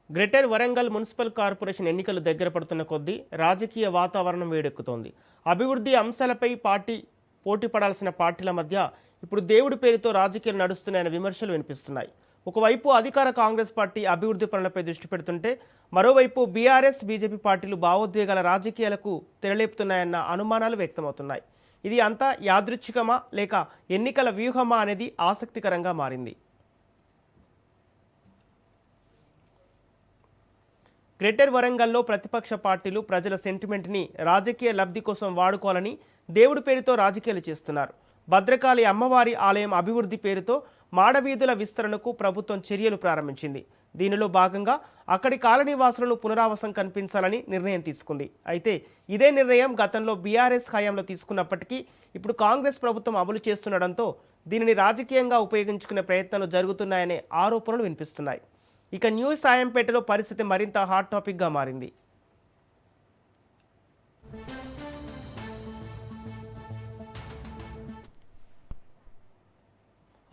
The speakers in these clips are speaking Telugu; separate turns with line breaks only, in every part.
గ్రేటర్ వరంగల్ మున్సిపల్ కార్పొరేషన్ ఎన్నికలు దగ్గర పడుతున్న కొద్దీ రాజకీయ వాతావరణం వేడెక్కుతోంది. అభివృద్ధి అంశాలపై పోటీ పడాల్సిన పార్టీల మధ్య ఇప్పుడు దేవుడి పేరుతో రాజకీయాలు నడుస్తున్నాయన్న విమర్శలు వినిపిస్తున్నాయి. ఒకవైపు అధికార కాంగ్రెస్ పార్టీ అభివృద్ధి పనులపై దృష్టి పెడుతుంటే, మరోవైపు బీఆర్ఎస్, బీజేపీ పార్టీలు భావోద్వేగాల రాజకీయాలకు తెరలేపుతున్నాయన్న అనుమానాలు వ్యక్తమవుతున్నాయి. ఇది అంతా యాదృచ్ఛికమా లేక ఎన్నికల వ్యూహమా అనేది ఆసక్తికరంగా మారింది. గ్రేటర్ వరంగల్లో ప్రతిపక్ష పార్టీలు ప్రజల సెంటిమెంట్ని రాజకీయ లబ్ధి కోసం వాడుకోవాలని దేవుడి పేరుతో రాజకీయాలు చేస్తున్నారు. భద్రకాళి అమ్మవారి ఆలయం అభివృద్ధి పేరుతో మాడవీధుల విస్తరణకు ప్రభుత్వం చర్యలు ప్రారంభించింది. దీనిలో భాగంగా అక్కడి కాలనీవాసులను పునరావాసం కల్పించాలని నిర్ణయం తీసుకుంది. అయితే ఇదే నిర్ణయం గతంలో బీఆర్ఎస్ హయాంలో తీసుకున్నప్పటికీ ఇప్పుడు కాంగ్రెస్ ప్రభుత్వం అమలు చేస్తుండడంతో దీనిని రాజకీయంగా ఉపయోగించుకునే ప్రయత్నాలు జరుగుతున్నాయనే ఆరోపణలు వినిపిస్తున్నాయి. ఇక న్యూ సాయంపేటలో పరిస్థితి మరింత హాట్ టాపిక్గా మారింది.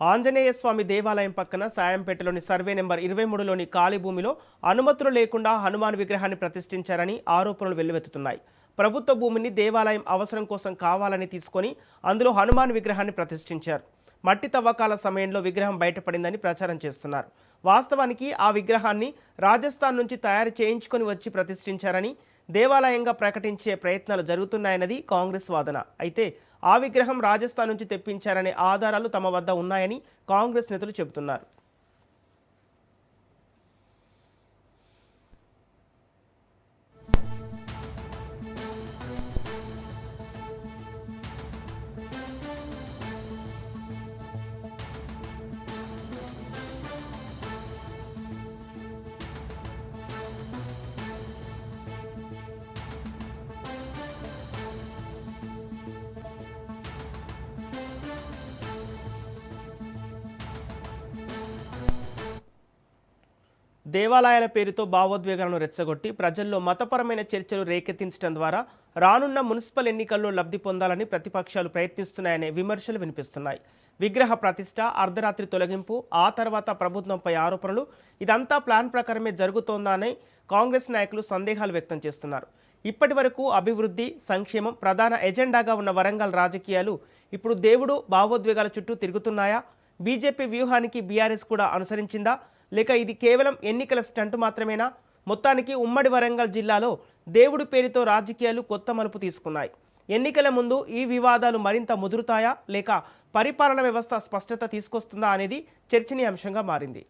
ఆంజనేయ స్వామి దేవాలయం పక్కన సాయంపేటలోని సర్వే నెంబర్ 23లోని ఖాళీ భూమిలో అనుమతులు లేకుండా హనుమాన్ విగ్రహాన్ని ప్రతిష్ఠించారని ఆరోపణలు వెల్లువెత్తుతున్నాయి. ప్రభుత్వ భూమిని దేవాలయం అవసరం కోసం కావాలని తీసుకొని అందులో హనుమాన్ విగ్రహాన్ని ప్రతిష్ఠించారు. మట్టి తవ్వకాల సమయంలో విగ్రహం బయటపడిందని ప్రచారం చేస్తున్నారు. వాస్తవానికి ఆ విగ్రహాన్ని రాజస్థాన్ నుంచి తయారు చేయించుకొని వచ్చి ప్రతిష్ఠించారని దేవాలయంగా ప్రకటించే ప్రయత్నాలు జరుగుతున్నాయన్నది కాంగ్రెస్ వాదన. అయితే ఆ విగ్రహం రాజస్థాన్ నుంచి తెప్పించారనే ఆధారాలు తమ వద్ద ఉన్నాయని కాంగ్రెస్ నేతలు చెబుతున్నారు. దేవాలయాల పేరుతో భావోద్వేగాలను రెచ్చగొట్టి ప్రజల్లో మతపరమైన చర్చలు రేకెత్తించడం ద్వారా రానున్న మున్సిపల్ ఎన్నికల్లో లబ్ధి పొందాలని ప్రతిపక్షాలు ప్రయత్నిస్తున్నాయనే విమర్శలు వినిపిస్తున్నాయి. విగ్రహ ప్రతిష్ట, అర్ధరాత్రి తొలగింపు, ఆ తర్వాత ప్రభుత్వంపై ఆరోపణలు, ఇదంతా ప్లాన్ ప్రకారమే జరుగుతోందని కాంగ్రెస్ నాయకులు సందేహాలు వ్యక్తం చేస్తున్నారు. ఇప్పటి వరకు అభివృద్ధి, సంక్షేమం ప్రధాన ఎజెండాగా ఉన్న వరంగల్ రాజకీయాలు ఇప్పుడు దేవుడు భావోద్వేగాల చుట్టూ తిరుగుతున్నాయా? బీజేపీ వ్యూహానికి బీఆర్ఎస్ కూడా అనుసరించిందా, లేక ఇది కేవలం ఎన్నికల స్టంట్ మాత్రమేనా? మొత్తానికి ఉమ్మడి వరంగల్ జిల్లాలో దేవుడి పేరుతో రాజకీయాలు కొత్త మలుపు తీసుకున్నాయి. ఎన్నికల ముందు ఈ వివాదాలు మరింత ముదురుతాయా లేక పరిపాలన వ్యవస్థ స్పష్టత తీసుకొస్తుందా అనేది చర్చనీయాంశంగా మారింది.